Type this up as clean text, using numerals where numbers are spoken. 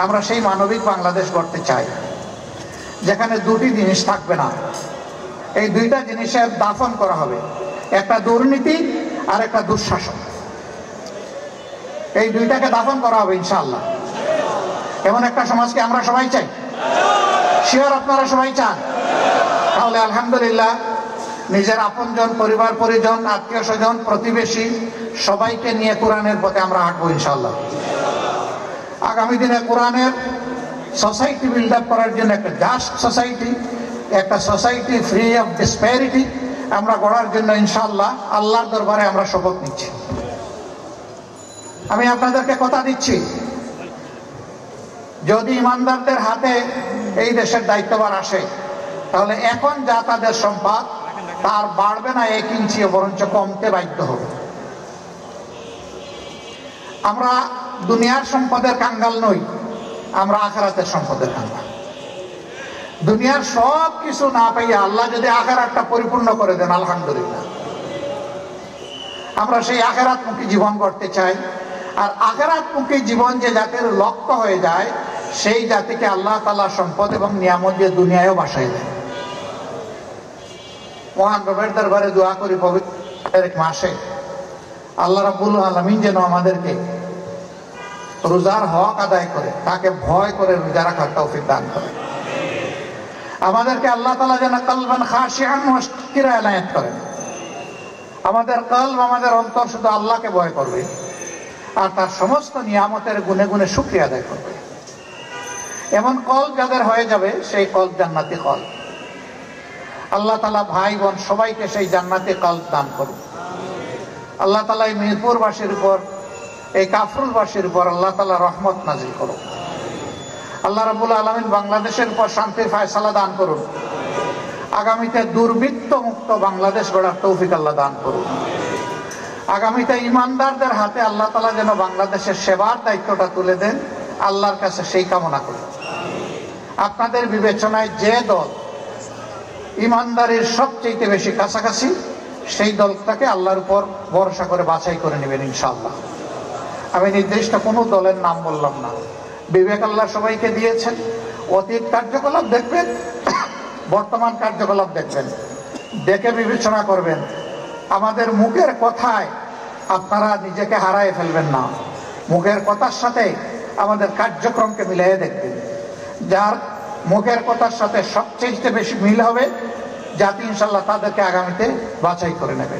আমরা সেই মানবিক বাংলাদেশ গড়তে চাই যেখানে দুটি জিনিস থাকবে না। এই দুইটা জিনিসের দাফন করা হবে, একটা দুর্নীতি আর একটা দুঃশাসন। এই দুইটাকে দাফন করা হবে ইনশাআল্লাহ। এমন একটা সমাজকে আমরা সবাই চাই। শিওর আপনারা সবাই চান? তাহলে আলহামদুলিল্লাহ নিজের আপনজন, পরিবার পরিজন, আত্মীয় স্বজন, প্রতিবেশী সবাইকে নিয়ে কোরআনের পথে আমরা হাঁটবো ইনশাআল্লাহ। আগামী দিনে কোরআনের সোসাইটি বিল্ড আপ করার জন্য একটা জাস্ট সোসাইটি, একটা সোসাইটি ফ্রি অফ ডিসপ্যারিটি আমরা গড়ার জন্য ইনশাআল্লাহ আল্লাহর দরবারে আমরা শপথ নিচ্ছি। আমি আপনাদেরকে কথা দিচ্ছি, যদি ইমানদারদের হাতে এই দেশের দায়িত্বভার আসে তাহলে এখন যা তাদের সম্পদ তার বাড়বে না 1 ইঞ্চিও, বরঞ্চ কমতে বাধ্য হবে। আমরা দুনিয়ার সম্পদের কাঙ্গাল নই, আমরা আখিরাতের সম্পদের কাঙ্গাল। দুনিয়ার সব কিছু না পাইয়া আল্লাহ যদি আখিরাতটা পরিপূর্ণ করে দেন আলহামদুলিল্লাহ। আমরা সেই আখিরাতমুখী জীবন গড়তে চাই। আর আখিরাতমুখী জীবন যে জাতির লক্ষ্য হয়ে যায় সেই জাতিকে আল্লাহ তাআলা সম্পদ এবং নিয়ামত দিয়ে দুনিয়ায়ও বাসায় দেয়। মহান রবের দরবারে দোয়া করি পবিত্র মাসে আল্লাহ রাব্বুল আলামিন যেন আমাদেরকে রোজার হক আদায় করে, তাকে ভয় করে রোজা রাখার তৌফিক দান করে। আমাদেরকে আল্লাহ তাআলা যেন কলবান খাশিআন মুশকিরা এনায়েত করেন। আমাদের কলব, আমাদের অন্তর শুধু আল্লাহকে ভয় করবে আর তার সমস্ত নিয়ামতের গুণে গুণে শুকরিয়া আদায় করবে। এমন কলব যাদের হয়ে যাবে সেই কলব জান্নাতি কলব। আল্লাহ তাআলা ভাই বোন সবাইকে সেই জান্নাতি কলব দান করুন। আল্লাহ তাআলা এই মিরপুরবাসীর উপর, এই কাফরুলবাসীর উপর আল্লাহ তাআলা রহমত নাজিল করুন। আল্লাহ রাব্বুল আলামিন বাংলাদেশের উপর শান্তির ফায়সালা দান করুন। আগামীতে দুর্বৃত্ত মুক্ত বাংলাদেশ গড়ার তৌফিক আল্লাহ দান করুন। আগামীতে ইমানদারদের হাতে আল্লাহ তাআলা যেন বাংলাদেশের সেবার দায়িত্বটা তুলে দেন, আল্লাহর কাছে সেই কামনা করি। আপনাদের বিবেচনায় যে দল ইমানদারির সবচেয়ে বেশি কাছাকাছি সেই দলটাকে আল্লাহর উপর ভরসা করে বাছাই করে নেবেন ইনশাআল্লাহ। আমি নির্দিষ্ট কোনো দলের নাম বললাম না। বিবেক আল্লাহ সবাইকে দিয়েছেন। অতীত কার্যকলাপ দেখবেন, বর্তমান কার্যকলাপ দেখবেন, দেখে বিবেচনা করবেন। আমাদের মুখের কথায় আপনারা নিজেকে হারায় ফেলবেন না। মুখের কথার সাথে আমাদের কার্যক্রমকে মিলিয়ে দেখবেন। যার মুখের কথার সাথে সবচেয়ে বেশি মিল হবে জাতি ইনশাআল্লাহ তাদেরকে আগামীতে বাছাই করে নেবে।